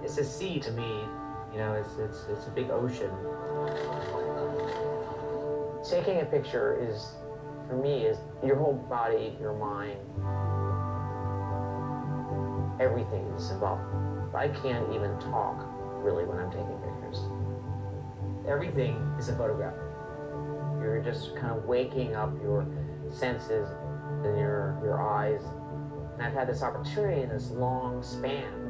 It's a sea to me, you know, it's a big ocean. Taking a picture is, for me, is your whole body, your mind, everything is involved. I can't even talk, really, when I'm taking pictures. Everything is a photograph. You're just kind of waking up your senses and your eyes. And I've had this opportunity in this long span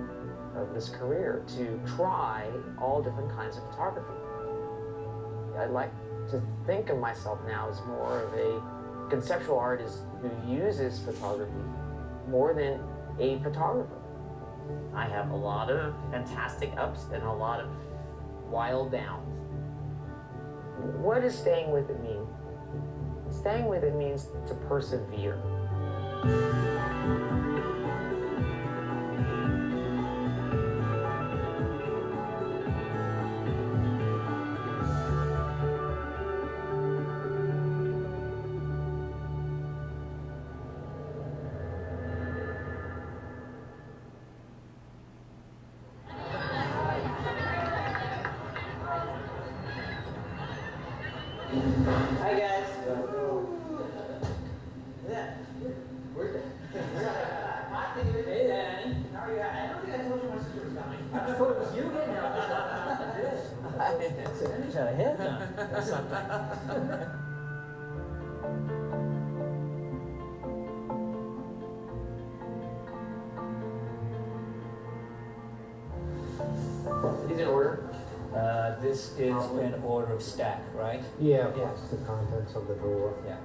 of this career to try all different kinds of photography. I like to think of myself now as more of a conceptual artist who uses photography more than a photographer. I have a lot of fantastic ups and a lot of wild downs. What does staying with it mean? Staying with it means to persevere. Hi guys. Hey Dan. How are you? I don't think I told you my sister was coming. I just thought it was you getting out. So then he's had a hair done or something. These in order? This is an order of stack, right? Yeah, plus the contents of the drawer. Yeah.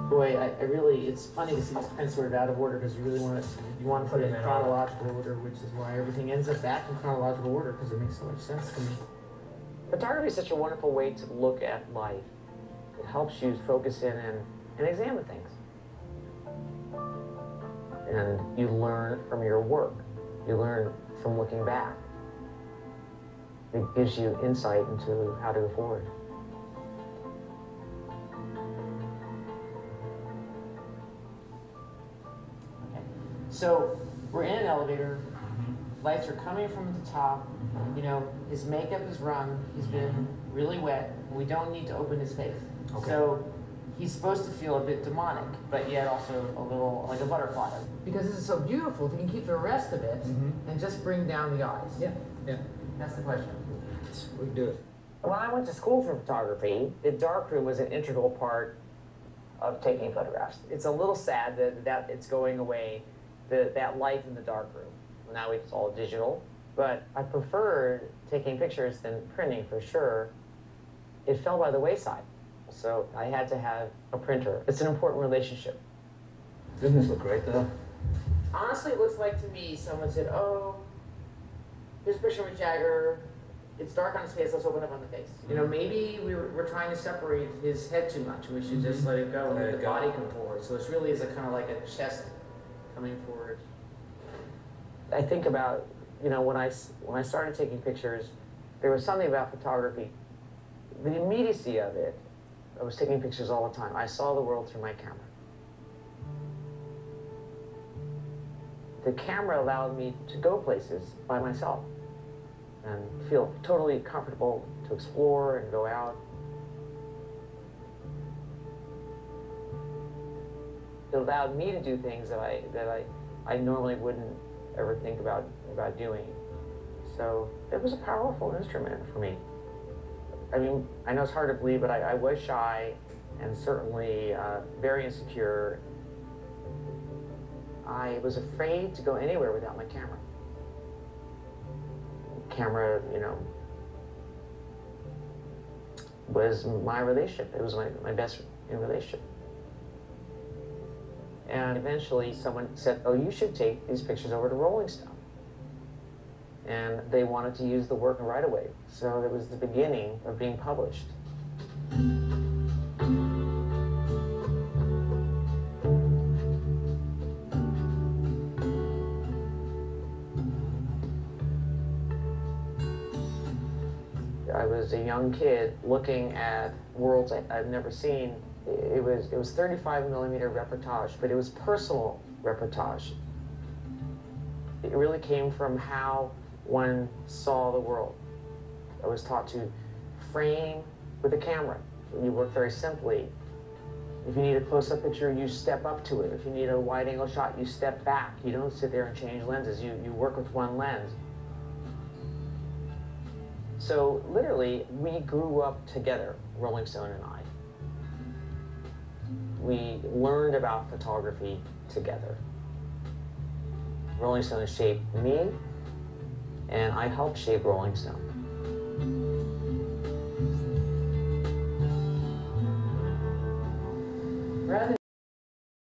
Boy, I really, it's funny to see these prints sort of out of order because you really want to put it in chronological order, which is why everything ends up back in chronological order because it makes so much sense to me. Photography is such a wonderful way to look at life. It helps you focus in and examine things. And you learn from your work. You learn from looking back. It gives you insight into how to go forward. Okay. So we're in an elevator. Lights are coming from the top. You know, his makeup is run. He's been really wet. We don't need to open his face. Okay. So he's supposed to feel a bit demonic, but yet also a little like a butterfly. Because this is so beautiful, if you can keep the rest of it and just bring down the eyes. Yeah, yeah. That's the question. We can do it. When I went to school for photography, the darkroom was an integral part of taking photographs. It's a little sad that it's going away, that life in the darkroom. Now it's all digital, but I preferred taking pictures than printing for sure. It fell by the wayside. So I had to have a printer. It's an important relationship. Doesn't this look great though? Honestly, it looks like to me someone said, oh, here's a picture of Jagger. It's dark on his face, let's open up on the face. You know, maybe we're trying to separate his head too much. We should just let it go and let the body come forward. So this really is a kind of like a chest coming forward. I think about, you know, when I started taking pictures, there was something about photography. The immediacy of it, I was taking pictures all the time. I saw the world through my camera. The camera allowed me to go places by myself and feel totally comfortable to explore and go out. It allowed me to do things that I normally wouldn't ever think about doing. So it was a powerful instrument for me. I mean, I know it's hard to believe, but I was shy and certainly very insecure. I was afraid to go anywhere without my camera. Camera, you know, was my relationship. It was my best relationship. And eventually someone said, oh, you should take these pictures over to Rolling Stone. And they wanted to use the work right away. So it was the beginning of being published. I was as a young kid looking at worlds I've never seen. It was 35 millimeter reportage, but it was personal reportage. It really came from how one saw the world. I was taught to frame with a camera. You work very simply. If you need a close-up picture, you step up to it. If you need a wide-angle shot, you step back. You don't sit there and change lenses. You work with one lens. So literally, we grew up together, Rolling Stone and I. We learned about photography together. Rolling Stone shaped me, and I helped shape Rolling Stone. Rather